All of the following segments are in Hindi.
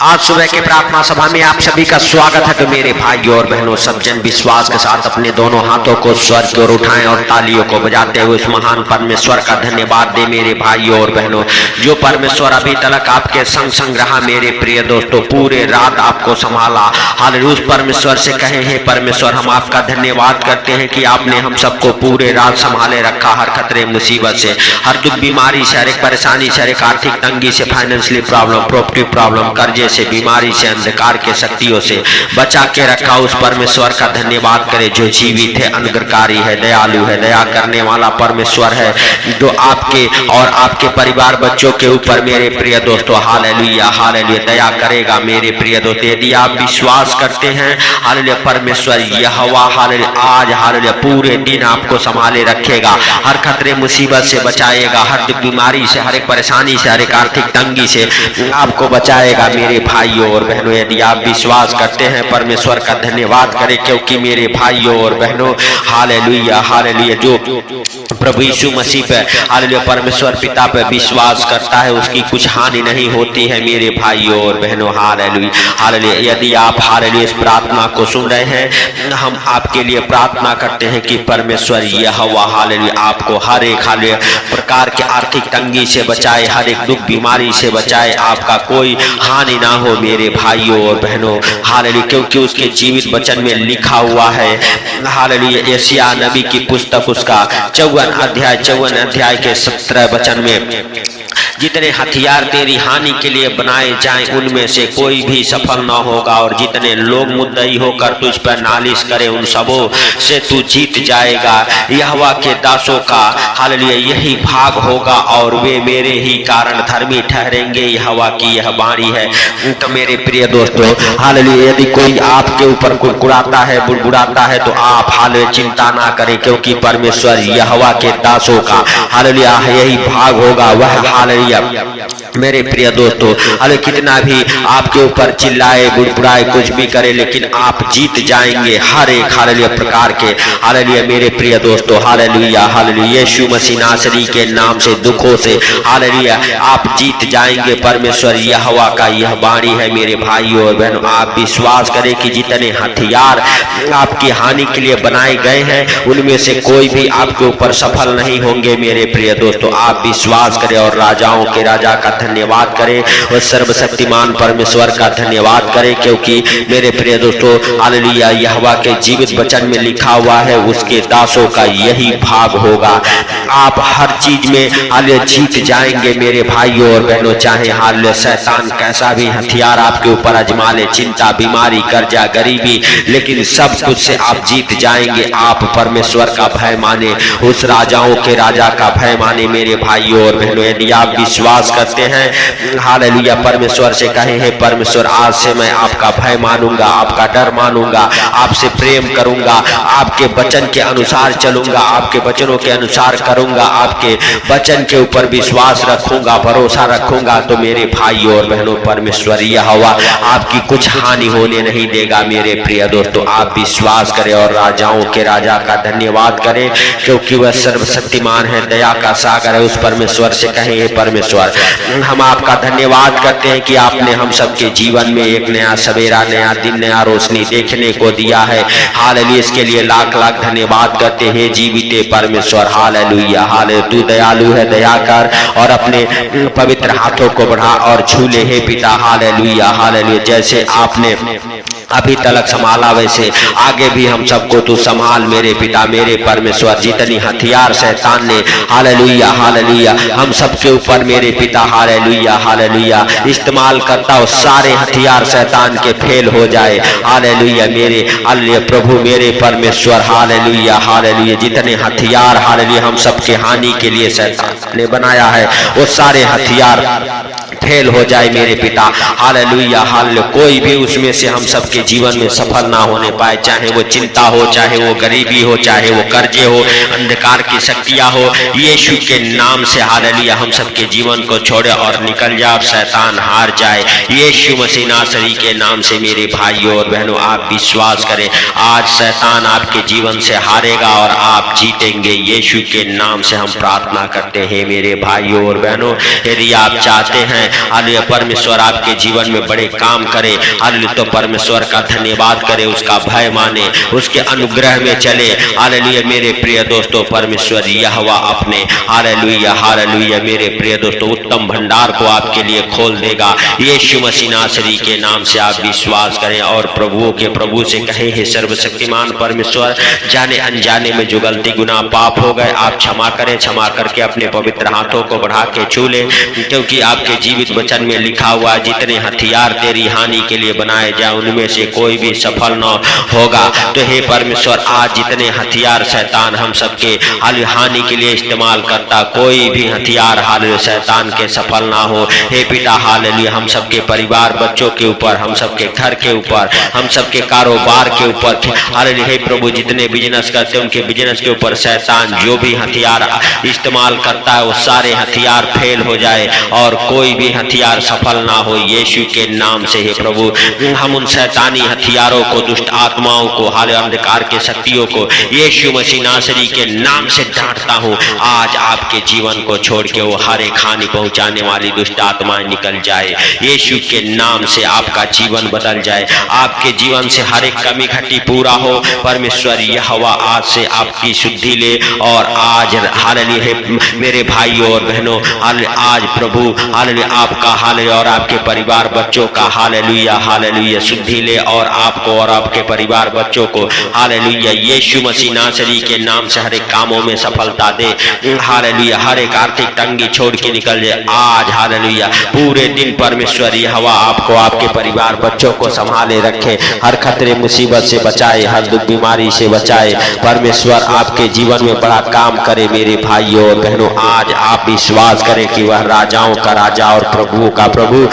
आज सुबह के प्रार्थना सभा में आप सभी का स्वागत है। तो मेरे भाइयों और बहनों, सब जन विश्वास के साथ अपने दोनों हाथों को स्वर की ओर उठाएं और तालियों को बजाते हुए उस महान परमेश्वर का धन्यवाद दें। मेरे भाइयों और बहनों, जो परमेश्वर अभी तक आपके संग संग रहा मेरे प्रिय दोस्तों, पूरे रात आपको संभाला। हालेलुया। उस परमेश्वर से कहे हैं, परमेश्वर हम आपका धन्यवाद करते हैं कि आपने हम सबको पूरे रात संभाले रखा, हर खतरे मुसीबत से, हर दुख बीमारी से, हर एक परेशानी से, हर एक आर्थिक तंगी से, फाइनेंशियली प्रॉब्लम, प्रॉपर्टी प्रॉब्लम, कर्जे से, बीमारी से, अंधकार के शक्तियों से बचा के रखा। उस परमेश्वर का धन्यवाद करें जो जीवित है, अनुग्रहकारी है, दयालु है, दया करने वाला परमेश्वर है, जो आपके और आपके परिवार बच्चों के ऊपर मेरे प्रिय दोस्तों हालेलुया हालेलुया दया करेगा। मेरे प्रिय दोस्तों, यदि आप विश्वास करते हैं हालेलुया, परमेश्वर यहोवा हालेलुया आज हालेलुया पूरे दिन आपको संभाले रखेगा, हर खतरे मुसीबत से बचाएगा, हर बीमारी से, हर एक परेशानी से, हर एक आर्थिक तंगी से आपको बचाएगा। मेरे भाइयों और बहनों, यदि आप विश्वास करते हैं, परमेश्वर का धन्यवाद करें, क्योंकि मेरे भाइयों और बहनों हालेलुया हालेलुया जो प्रभु यीशु मसीह पे हालेलुया परमेश्वर पिता पे विश्वास करता है, उसकी कुछ हानि नहीं होती है। मेरे भाइयों और बहनों हालेलुया हालेलुया, यदि आप हालेलुया इस प्रार्थना को सुन रहे हैं, हम आपके लिए प्रार्थना करते हैं कि परमेश्वर यहोवा हालेलुया आपको हर एक हालेलुया प्रकार के आर्थिक तंगी से बचाए, हर एक दुख बीमारी से बचाए, आपका कोई हानि ना हो। मेरे भाइयों और बहनों हालेलुया, क्योंकि उसके जीवित वचन में लिखा हुआ है हालेलुया, यशायाह नबी की पुस्तक उसका 54 अध्याय के 17 वचन में, जितने हथियार तेरी हानि के लिए बनाए जाएं उनमें से कोई भी सफल न होगा, और जितने लोग मुद्दई होकर तुझ पर नालिश करें उन सबों से तू जीत जाएगा। यहोवा के दासों का हालेलुया यही भाग होगा और वे मेरे ही कारण धर्मी ठहरेंगे। यहोवा की यह वाणी है। तो मेरे प्रिय दोस्तों हालेलुया, यदि कोई आपके ऊपर कुड़कुड़ाता है, बुड़बुड़ाता है, तो आप हालेलुया चिंता ना करें, क्योंकि परमेश्वर यहोवा के दासों का हालेलुया यही भाग होगा। वह हालेलुया मेरे प्रिय दोस्तों हालेलुया कितना भी आपके ऊपर चिल्लाए, बुड़बुड़ाए, कुछ भी करे, लेकिन आप जीत जाएंगे हर एक हालेलुया प्रकार के हालेलुया। मेरे प्रिय दोस्तों हालेलुया हालेलुया यीशु मसीह नासरी के नाम से, दुखों से हालेलुया आप जीत जाएंगे। परमेश्वर यहोवा का यह वाणी है। मेरे भाइयों और बहनों, आप विश्वास करें कि जितने हथियार आपकी हानि के लिए बनाए गए हैं उनमें से कोई भी आपके ऊपर सफल नहीं होंगे। मेरे प्रिय दोस्तों, आप विश्वास करें और राजाओं के राजा का धन्यवाद करें और सर्वशक्तिमान परमेश्वर का धन्यवाद करें, क्योंकि मेरे प्रिय दोस्तों हालेलुया यहोवा के जीवित वचन में लिखा हुआ है, उसके दासों का यही भाग होगा। आप हर चीज में हालेलुया जीत जाएंगे। मेरे भाइयों और बहनों, चाहे हालेलुया शैतान कैसा भी हथियार आपके ऊपर आजमा ले, चिंता, बीमारी, कर्जा, गरीबी, लेकिन सब कुछ से आप जीत जाएंगे। आप परमेश्वर का भय माने, उस राजाओं के राजा का भय माने। मेरे भाइयों और बहनों, यदि आप विश्वास करते हैं हालेलुया, परमेश्वर से कहे हैं, परमेश्वर आज से मैं आपका भय मानूंगा, आपका डर मानूंगा, आपसे प्रेम करूंगा, आपके वचन के अनुसार चलूंगा, आपके वचनों के अनुसार करूंगा, आपके वचन के ऊपर विश्वास रखूंगा, भरोसा रखूंगा। तो मेरे भाइयों और बहनों, परमेश्वर यहोवा आपकी कुछ हानि होने नहीं देगा। मेरे प्रिय दोस्तों, आप विश्वास करें और राजाओं के राजा का धन्यवाद करें, क्योंकि वह सर्वशक्तिमान है, दया का सागर है। उस परमेश्वर से कहे, परमेश्वर हम आपका धन्यवाद करते हैं कि आपने हम सबके जीवन में एक नया सवेरा, नया दिन, नया रोशनी देखने को दिया है। हालेलुया, इसके लिए लाख लाख धन्यवाद करते हैं जीविते परमेश्वर। हालेलुया हालेलुया, तू दयालु है, दया कर और अपने पवित्र हाथों को बढ़ा और छू ले हे पिता। हालेलुया हालेलुया, जैसे आपने अभी तक संभाला वैसे आगे भी हम सबको तू संभाल मेरे पिता, मेरे परमेश्वर। जितनी हथियार शैतान ने हालेलुया हालेलुया हम सबके ऊपर मेरे पिता हालेलुया हालेलुया इस्तेमाल करता हो, सारे हथियार शैतान के फेल हो जाए। हालेलुया मेरे हालेलुया प्रभु, मेरे परमेश्वर हालेलुया हालेलुया, जितने हथियार हालेलुया हम सबके हानि के लिए शैतान ने बनाया है, वो सारे हथियार फेल हो जाए मेरे पिता। हालेलुया हालेलुया, कोई भी उसमें से हम सबके जीवन में सफल ना होने पाए, चाहे वो चिंता हो, चाहे वो गरीबी हो, चाहे वो कर्जे हो, अंधकार की शक्तियां हो, यीशु के नाम से हालेलुया हम सबके जीवन को छोड़े और निकल जाए, शैतान हार जाए यीशु मसीह नासरी के नाम से। मेरे भाइयों और बहनों, आप विश्वास करें, आज शैतान आपके जीवन से हारेगा और आप जीतेंगे। यीशु के नाम से हम प्रार्थना करते हैं। मेरे भाइयों और बहनों, यदि आप चाहते हैं हालेलुया परमेश्वर आपके जीवन में बड़े काम करे। हालेलुया तो परमेश्वर का धन्यवाद करे, उसका भय माने, उसके अनुग्रह में चले। हालेलुया मेरे प्रिय दोस्तों, परमेश्वर यहोवा अपने हालेलुया हालेलुया मेरे प्रिय दोस्तों उत्तम भंडार को आपके लिए खोल देगा। यीशु मसीह नासरी के नाम से आप विश्वास करें और प्रभुओं के प्रभु से कहें, हे सर्वशक्तिमान परमेश्वर, जाने अनजाने में जो गलती गुनाह पाप हो गए आप क्षमा करें। क्षमा करके अपने पवित्र हाथों को बढ़ा के छू लें, क्योंकि आपके जीवित वचन में लिखा हुआ जितने हथियार तेरी हानि के लिए बनाए जाए उनमें से कोई भी सफल न होगा। तो हे परमेश्वर, आज जितने हथियार शैतान हम सबके हानि के लिए इस्तेमाल करता, कोई भी हथियार हालेलुया शैतान के सफल ना हो। हे पिता हालेलुया हम सबके परिवार बच्चों के ऊपर, हम सबके घर के ऊपर, हम सबके कारोबार के ऊपर हालेलुया हे प्रभु जितने बिजनेस करते हैं उनके बिजनेस के ऊपर शैतान जो भी हथियार इस्तेमाल करता है वो सारे हथियार फेल हो जाए और कोई भी हथियार सफल ना हो। यीशु के नाम से हे प्रभु हम उन शैतानी हथियारों को, दुष्ट आत्माओं को, हालेलुया अंधकार के शक्तियों को यीशु मसीह नासरी के नाम से डांटता हूँ। आज आपके जीवन को छोड़ के वो हर एक हानि पहुंचाने वाली दुष्ट आत्माएं निकल जाए। यीशु के नाम से आपका जीवन बदल जाए, आपके जीवन से हर एक कमी घटी पूरा हो। परमेश्वर यहोवा आज से आपकी शुद्धि ले और आज हालेलुया मेरे भाइयों और बहनों आज प्रभु हालेलुया आपका हालेलुया और आपके परिवार बच्चों का हालेलुया हालेलुया शुद्धि ले और आपको और आपके परिवार बच्चों को हालेलुया यीशु मसीह नासरी के नाम से हर एक कामों में सफलता दे। हालेलुया हर एक आर्थिक तंगी छोड़ के निकल जाए आज। हालेलुया पूरे दिन परमेश्वर यहोवा आपको, आपके परिवार बच्चों को संभाले रखे, हर खतरे मुसीबत से बचाए, हर दुख बीमारी से बचाए। परमेश्वर आपके जीवन में बड़ा काम करे। मेरे भाइयों और बहनों आज आप विश्वास करें कि वह राजाओं का राजा और प्रभुओं का प्रभु,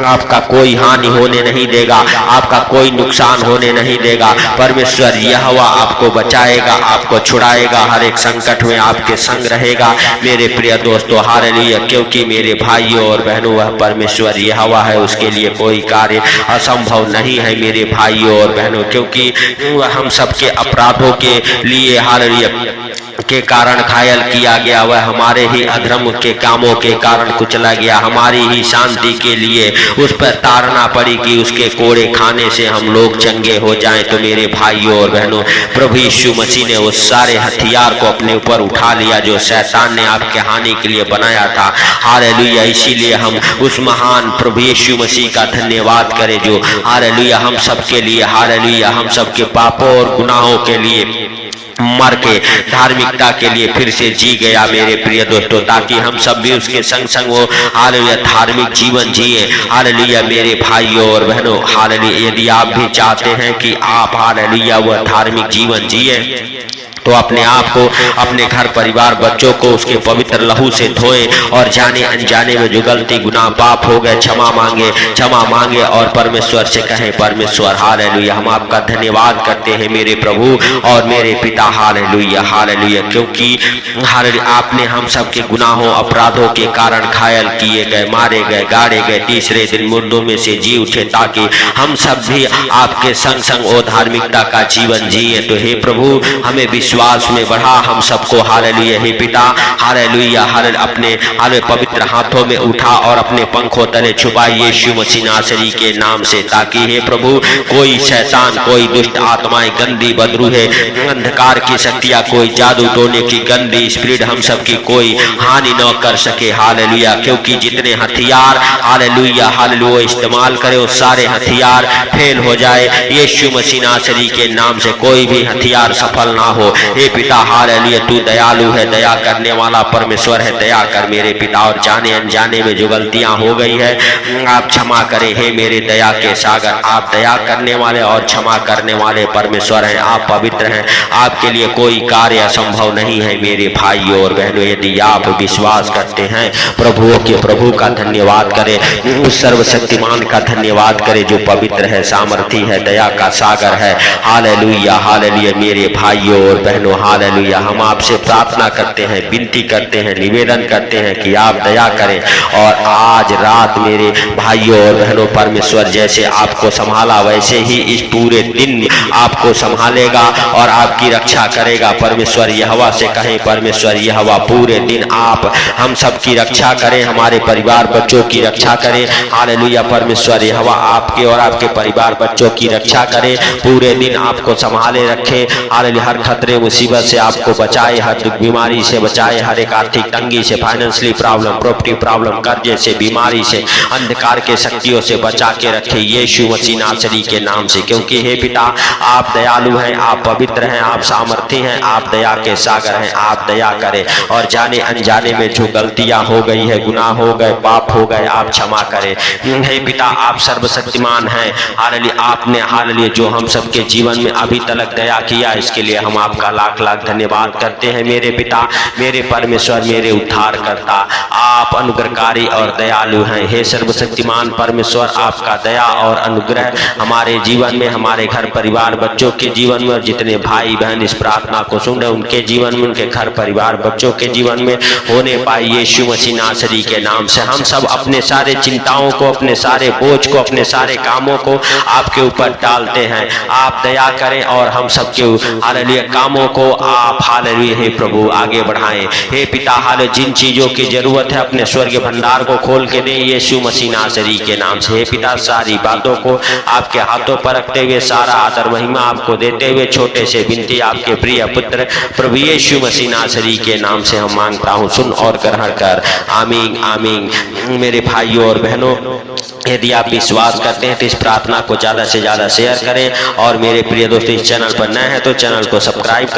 आपका कोई हानि होने नहीं देगा, आपका कोई नुकसान होने नहीं देगा। परमेश्वर यहोवा आपको बचाएगा, आपको छुड़ाएगा, हर एक संकट में आपके संग रहेगा। मेरे प्रिय दोस्तों हालेलुया क्योंकि मेरे भाइयों और बहनों वह परमेश्वर यहोवा है, उसके लिए कोई कार्य असंभव नहीं है। मेरे भाइयों और बहनों क्योंकि वह हम सबके अपराधों के लिए हालेलुया के कारण घायल किया गया, वह हमारे ही अधर्म के कामों के कारण कुचला गया, हमारी ही शांति के लिए उस पर ताड़ना पड़ी कि उसके कोड़े खाने से हम लोग चंगे हो जाएं। तो मेरे भाइयों और बहनों प्रभु यीशु मसीह ने उस सारे हथियार को अपने ऊपर उठा लिया जो शैतान ने आपके हानि के लिए बनाया था। हालेलुया इसीलिए हम उस महान प्रभु यीशु मसीह का धन्यवाद करें जो हालेलुया हम सबके लिए हालेलुया हम सबके पापों और गुनाहों के लिए मर के धार्मिकता के लिए फिर से जी गया। मेरे प्रिय दोस्तों ताकि हम सब भी उसके संग संग वो हालेलुया धार्मिक जीवन जिए। हालेलुया मेरे भाइयों और बहनों हालेलुया यदि आप भी चाहते हैं कि आप हालेलुया वह धार्मिक जीवन जिए तो अपने आप को, अपने घर परिवार बच्चों को उसके पवित्र लहू से धोएं और जाने अनजाने में जो गलती गुनाह पाप हो गए क्षमा मांगे और परमेश्वर से कहें, परमेश्वर हालेलुया हम आपका धन्यवाद करते हैं मेरे प्रभु और मेरे पिता हालेलुया हालेलुया क्योंकि हालेलुया आपने हम सबके गुनाहों अपराधों के कारण घायल किए गए, मारे गए, गाड़े गए, तीसरे दिन मुर्दों में से जी उठे ताकि हम सब भी आपके संग संग वो धार्मिकता का जीवन जिए। तो हे प्रभु हमें विश्वास में बढ़ा हम सबको हालेलुया हे पिता हालेलुया हालेलुया अपने हालेलुया पवित्र हाथों में उठा और अपने पंखों तले छुपा यीशु मसीह नासरी के नाम से ताकि हे प्रभु कोई शैतान, कोई दुष्ट आत्माएं, गंदी बदरूहे, अंधकार की शक्तियां, कोई जादू टोने की गंदी स्पिरिट हम सबकी कोई हानि न कर सके। हालेलुया क्योंकि जितने हथियार हालेलुया हालेलुया इस्तेमाल करे वो सारे हथियार फेल हो जाए। यीशु मसीह नासरी के नाम से कोई भी हथियार सफल ना हो। हे पिता हालेलुया तू दयालु है, दया करने वाला परमेश्वर है, दया कर मेरे पिता और जाने अनजाने में जो गलतियां हो गई है आप क्षमा करें। हे मेरे दया के सागर आप दया करने वाले और क्षमा करने वाले परमेश्वर हैं, आप पवित्र हैं, आपके लिए कोई कार्य असंभव नहीं है। मेरे भाइयों और बहनों यदि आप विश्वास करते हैं प्रभुओं के प्रभु का धन्यवाद करें, उस सर्वशक्तिमान का धन्यवाद करें जो पवित्र है, सामर्थी है, दया का सागर है। हालेलुया हालेलुया मेरे भाइयों और बहनों, हालेलुया, हम आपसे प्रार्थना करते हैं, विनती करते हैं, निवेदन करते हैं कि आप दया करें। और आज रात मेरे भाइयों और बहनों, परमेश्वर जैसे आपको संभाला वैसे ही इस पूरे दिन आपको संभालेगा और आपकी रक्षा करेगा। परमेश्वर यहोवा से कहें, परमेश्वर यहोवा पूरे दिन आप हम सब की रक्षा करें, हमारे परिवार बच्चों की रक्षा करें। हालेलुया, परमेश्वर यहोवा आपके और आपके परिवार बच्चों की रक्षा करे, पूरे दिन आपको संभाले रखे। हालेलुया, हर खतरे मुसीबत से आपको बचाए, हर बीमारी से बचाए, हर एक आर्थिक तंगी से, फाइनेंशियली प्रॉब्लम, प्रॉपर्टी प्रॉब्लम, कर्जे से, बीमारी से, अंधकार के शक्तियों से बचा के रखे यीशु मसीह नासरी के नाम से। क्योंकि हे पिता, आप दयालु हैं, आप पवित्र हैं, आप सामर्थी हैं, आप दया के सागर हैं। आप दया करें और जाने अनजाने में जो गलतियां हो गई है, गुनाह हो गए, पाप हो गए, आप क्षमा करें। हे पिता, आप सर्वशक्तिमान हैं। हालेलुया, आपने हालेलुया जो हम सबके जीवन में अभी तक दया किया, इसके लिए हम आपका लाख लाख धन्यवाद करते हैं। मेरे पिता, मेरे परमेश्वर, मेरे उद्धार करता, आप अनुग्रहकारी और दयालु हैं। हे सर्वशक्तिमान परमेश्वर, आपका दया और अनुग्रह हमारे जीवन में, हमारे घर परिवार बच्चों के जीवन में, और जितने भाई बहन इस प्रार्थना को सुन रहे उनके जीवन में, उनके घर परिवार बच्चों के जीवन में होने पाए यीशु मसीह नासरी के नाम से। हम सब अपने सारे चिंताओं को, अपने सारे बोझ को, अपने सारे कामों को आपके ऊपर डालते हैं। आप दया करें और हम सबके हालेलुया कामों को आप हालेलुया हे प्रभु आगे बढ़ाएं। हे पिता, हाले जिन चीजों की जरूरत है अपने स्वर्गीय भंडार को खोल के दें यीशु मसीह नासरी के नाम से। हे पिता, सारी बातों को आपके हाथों पर रखते हुए, सारा आदर महिमा आपको देते हुए, छोटे से विनती आपके प्रिय पुत्र प्रभु यीशु मसीह नासरी के नाम से हम मांगता हूँ, सुन और ग्रहण कर। आमीन आमीन। मेरे भाइयों और बहनों, यदि आप विश्वास करते हैं तो इस प्रार्थना को ज़्यादा से ज़्यादा शेयर करें, और मेरे प्रिय दोस्त इस चैनल पर नए हैं तो चैनल को सब्सक्राइब